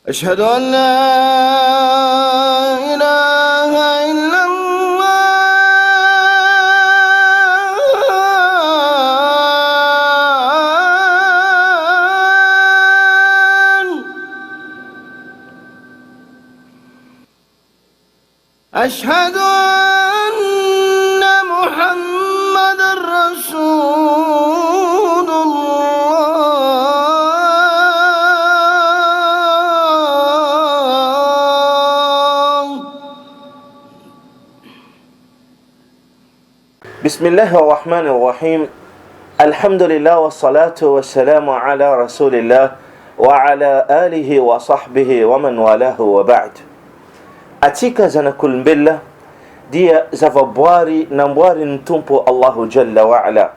أشهد أن لا إله إلا أشهد أن محمد رسول الله. بسم الله الرحمن الرحيم. الحمد لله والصلاة والسلام على رسول الله وعلى آله وصحبه ومن والاه وبعد. Atika zanakulimbela dia zavaboary namboary ny tompo Allahu Jalla wa Ala.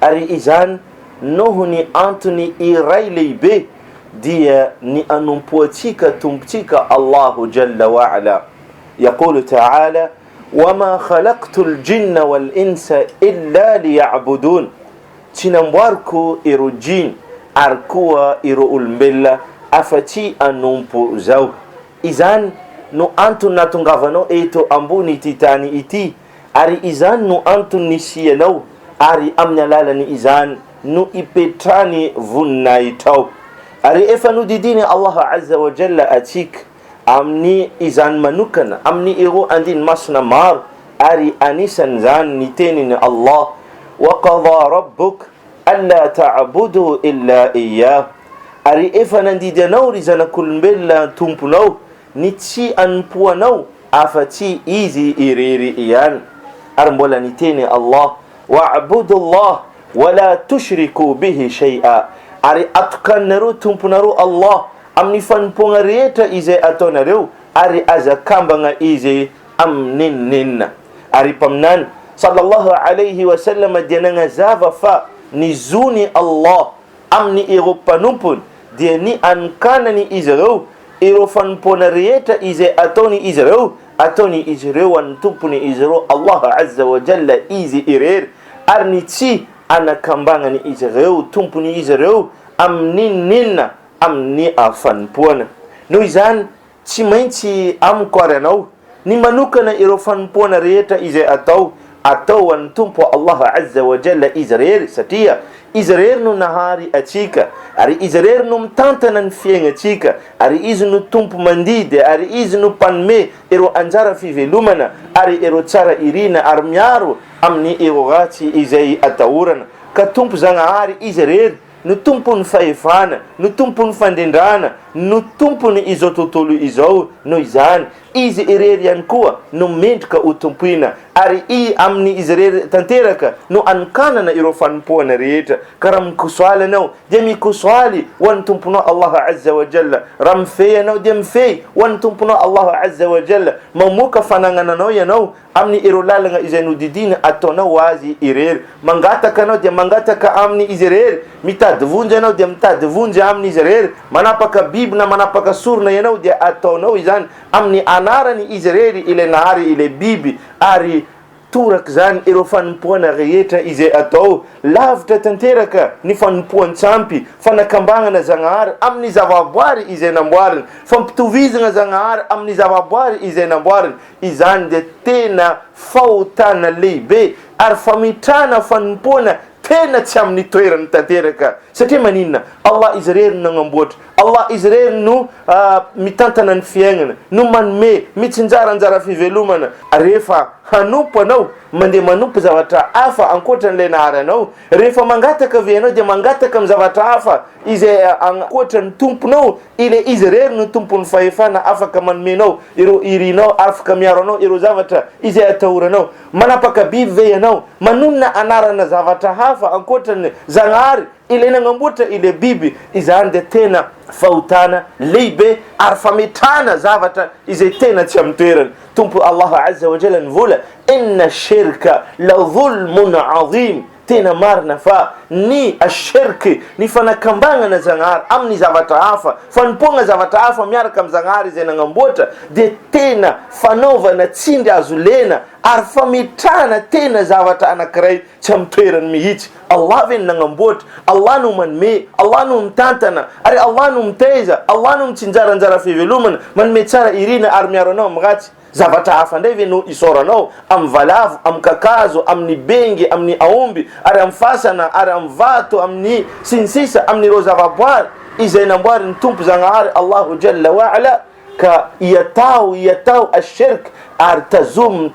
Ary izany noho ny antony iray lehibe dia ny anompoatsika tompotsika Allahu Jalla wa Ala. Yaqulu ta'ala: وما خلقت الجن والإنس إلا ليعبدون. Tsy namboariko ireo jin ary koa ireo olombelona afa-tsy anompo zao. Izany no antony natongavanao eto ambony ity tany ity, ary izany no antony nisianao, ary amin'ny alalany izany no ipetrany voninay tao. Ary efa nodidiny Allah Azza wa Jalla atsika amin'ny izany manokana amin'ny ireo andiny masina maro, ary anisan'izany ny teniny Allah: وقضى ربك ألا تعبدوا إلا إياه. Ary efa nandidianao ry zanak'olombelona tomponao ny tsy anompoanao afa-tsy izy irery ihany. Ary mbola ny teny Allah: wa'budu Allah wala tushriku bihi shay'a. Ary atokanareo tomponareo Allah amin'ny fanompoana rehetra izay ataonareo, ary azakambagna izy amin'inninna. Ary paminany sallallahu alayhi wa sallam dia nagnazava fa ny zony Allah amin'ny ireo mpanompony dia ny anokanany izy ireo ireo fanompoana rehetra izay ataony izy ireo, ataony izy ireo amin'ny tompony izy ireo Allah Azza wa Jalla izy irery, ary ny tsy anakambagnany izy ireo tompony izy ireo amin'inninna amin'ny fanompoana. Noho izany tsy maintsy amiko ary anao ny manokana ireo fanompoana rehetra izay atao amin'ny tompo Allah Azza wa Jalla izy rery, satria izy rery no nahary atsika, ary izy rery no mitantana ny fiaignatsika, ary izy no tompo mandidy, ary izy no mpanome ireo anjara fivelomana, ary ireo tsara irina, ary miaro amin'ny ireo ratsy izay atahorana. Ka tompo Zanahary izy rery no tompony fahefana, no tompony fandindrana, no tompony izao tontolo izao. Noho izany izy irery ihany koa no mendrika ho tompoina, ary amin'ny izy rery tanteraka no anokanana ireo fanompoana rehetra. Ka raha mikosoaly anao dia mikosoaly ho an'ny tomponao Allah Azza wa Jalla, raha mifehy anao dia mifehy ho an'ny tomponao Allah Azza wa Jalla. Mamoaka fanagnananao ianao amin'ny ireo lalagna izay nodidina ataonao azy irery. Mangataka anao dia mangataka amin'ny izy rery, mitady vonjy anao dia mitady vonjy amin'ny izy rery, manapaka biby na manapaka sorona ianao dia ataonao izany amin'ny anarany izy rery ile nahary ile biby. Ary torak zany ireo fanompoana rehetra izay atao. Lavitra tanteraka ny Fanompoan-tsapy, fanakambangana Zanahary amin'ny zavaboary izay namboariny, fampitovizana Zanahary amin'ny zavaboary izay namboariny. Izany dia tena fahotana lehibe ary famitrana fanompoana tena tsy amin'ny toerany tanteraka. Satria maninona? Allah izy rery no nagnamboatra, Allah izy rery no mitantana ny fiainana, no manome mitsinjara anjara fivelomana. Rehefa hanompo anao mandeha manompo zavatra hafa ankoatran'ilay nahary anao, rehefa mangataka ve anao dia mangataka amin'ny zavatra hafa izay ankoatran'ny tomponao, ile izy rery no tompon'ny fahefana afaka manomenao ireo irinao, afaka miaro anao ireo zavatra izay atahoranao. Manapaka biby ve anao, manonona anarana zavatra hafa ankoatran'ny Zanahary ile nagnamboatra ile biby. Izany dia tena fahotana lehibe ary fametrana zavatra izay tena tsy amin'ny toerany. Tompo Allah Azza wa Jalla nivola: inna shirka la dhulmun adhim. tena marina fa ny ashirky ny fanakambagna Zanahary amin'ny zavatra hafa, fanompoagna zavatra hafa miaraka amin'ny Zanahary izay nagnamboatra, dia tena fanaovana tsindry azo lena ary fametrahana tena zavatra anankiray tsy amin'ny toerany mihitsy. Allah veny nagnamboatra, Allah no manome, Allah no mitantana, ary Allah no mitaiza, Allah no mitsinjaranjara fivelomana, manome tsara irina ary miaro anao amin'ny ratsy. Zavatra hafa ndray ve no isoranao amin'ny valavo, amin'ny kakazo, amin'ny bengy, amin'ny aomby, ary amin'ny fasana, ary amin'ny vato, amin'ny sinsisa, amin'ireo zavaboary izay namboarin'ny tompo Zanahary Allahu Jalla wa Ala. Ka iatao ashirk ary tazom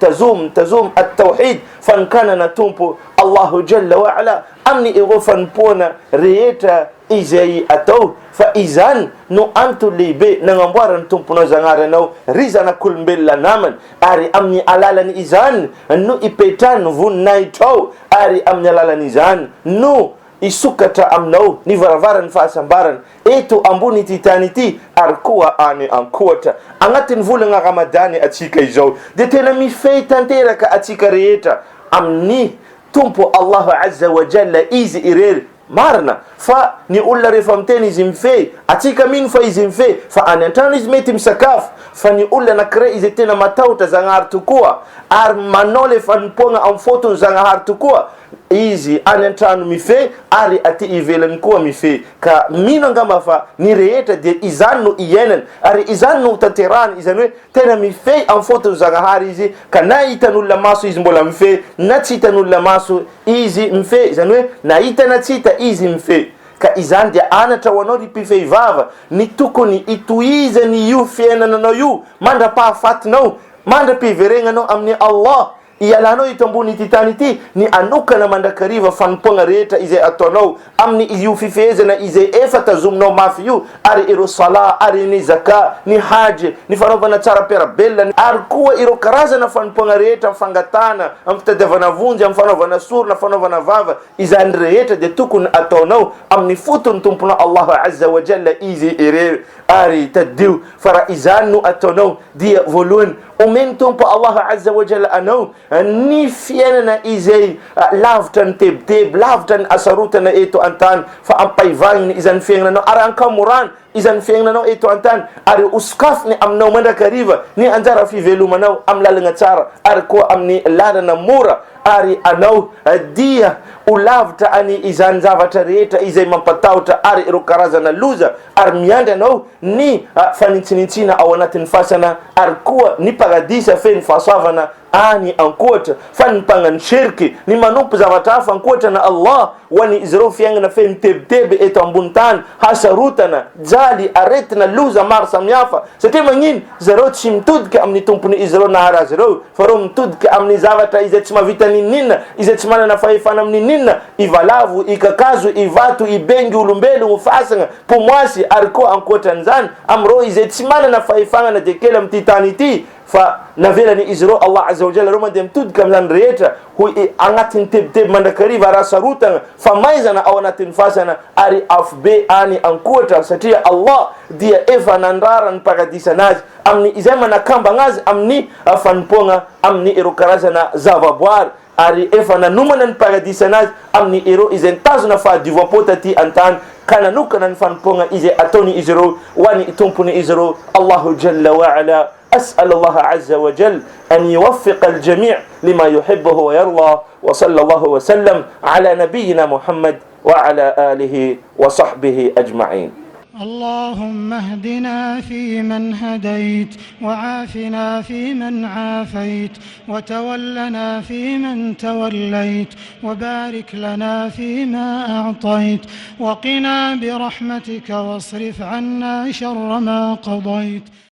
التوحيد Fanokanana tompo Allahu Jalla wa Ala amin'ny ireo fanompoana rehetra izay atao, fa izany no antony lehibe nagnamboarany tomponao Zanahary anao ry zanak'olombelona namany, ary amin'ny alalany izany no ipetrahany voninahitrao, ary amin'ny alalany izany no isokatra aminao ny varavarany fahasambarana eto ambony ity tany ity ary koa any ankoatra. Agnatin'ny volana Ramadany atsika izao dia tena mifehy tanteraka atsika rehetra amin'ny tompo Allahu Azza wa Jalla izy irery. Marina fa ny olona rehefa miteny izy mifehy, atsika mino fa izy mifehy, fa any antrano izy mety misakafo, fa ny olona anankiray izay tena matahotra Zanahary tokoa ary manao le fanompoagna amin'ny fotony Zanahary tokoa, izy any antrano mifehy ary aty ivelany koa mifehy. Ka mino angamba fa ny rehetra dia izany no iainany ary izany no tanterahany, izany hoe tena mifehy amin'ny fotony Zanahary izy, ka na hitan'olona maso izy mbola mifehy, na tsy hitan'olona maso izy mifehy, izany hoe na hita na tsy hita izy mifehy. Ka izany dia anatra ho anao ry mpifehivava ny tokony itohizany io fiainananao io, mandra-pahafatinao, mandra-piveregnanao amin'ny Allah, ialanao ito ambony ity tany ity, ny anokana mandrakariva fanompoagna rehetra izay ataonao amin'ny io fifehezana izay efa tazominao mafy io, ary ireo sala, ary ny zaka, ny haji, ny fanaovana tsara piarabelona, ary koa ireo karazana fanompoagna rehetra amin'ny fangatana, amin'ny fitadiavana vonjy, amin'ny fanaovana sorona, fanaovana vava, izany rehetra dia tokony ataonao amin'ny fotony tomponao Allahu Azza wa Jalla izy irery ary tadio. Fa raha izany no ataonao dia voalohany omeny tompo Allahu Azza wa Jalla anao ny fiainana izay lavitra ny tebiteby, lavitra ny asarotana eto antany, fa ampaivagny izany fiaignananao ary ankamorany izany fiaignananao eto antany, ary osokafony aminao mandrakariva ny anjara fivelomanao amin'ny lalagna tsara ary koa amin'ny lalana mora, ary anao dia ho lavitra any izany zavatra rehetra izay mampatahotra ary ireo karazana loza, ary miandry anao ny fanitsinitsina ao anatin'ny fasana ary koa ny paradisa feny fahasoavana any ankoatra. Fa ny mpagnano shirky, ny manompo zavatra hafa ankoatra na Allah, ho any izy ireo fiainana feny tebiteby eto ambony tany, hasarotana, jaly, aretina, loza maro samihafa, satria magnino zareo tsy mitodika amin'ny tompony izy ireo nahary azy ireo, fa ireo mitodika amin'ny zavatra izay tsy mavita ninninna, izay tsy manana fahefana amin'ny ninna, ivalavo, ikakazo, ivato, ibengy, olombelo, fasagna, pomoasy, ary koa ankoatran'izany amin'ireo izay tsy manana fahefagnana dia kely amin'ny tany ity, fa navelany izy ireo Allah Azza wa Jalla reo mandeha mitodika amin'izany rehetra ho agnatin'ny tebiteby mandrakariva raha sarotana, fa maizana ao anatin'ny fasana ary afobe any ankoatra, satria Allah dia efa nandrara ny paradisanazy amin'ny izay manakambagna azy amin'ny fanompoagna amin'ny ireo karazana zavaboary, ary efa nanomana ny paradisanazy amin'ny ireo izay nitazona fahadivam-po taty antany, ka nanokana ny fanompoagna izay ataony izy ireo ho any tompony izy ireo Allahu Jalla wa Ala. أسأل الله عز وجل أن يوفق الجميع لما يحبه ويرضى، وصلى الله وسلم على نبينا محمد وعلى آله وصحبه أجمعين. اللهم اهدنا فيمن هديت، وعافنا فيمن عافيت، وتولنا فيمن توليت، وبارك لنا فيما أعطيت، وقنا برحمتك واصرف عنا شر ما قضيت.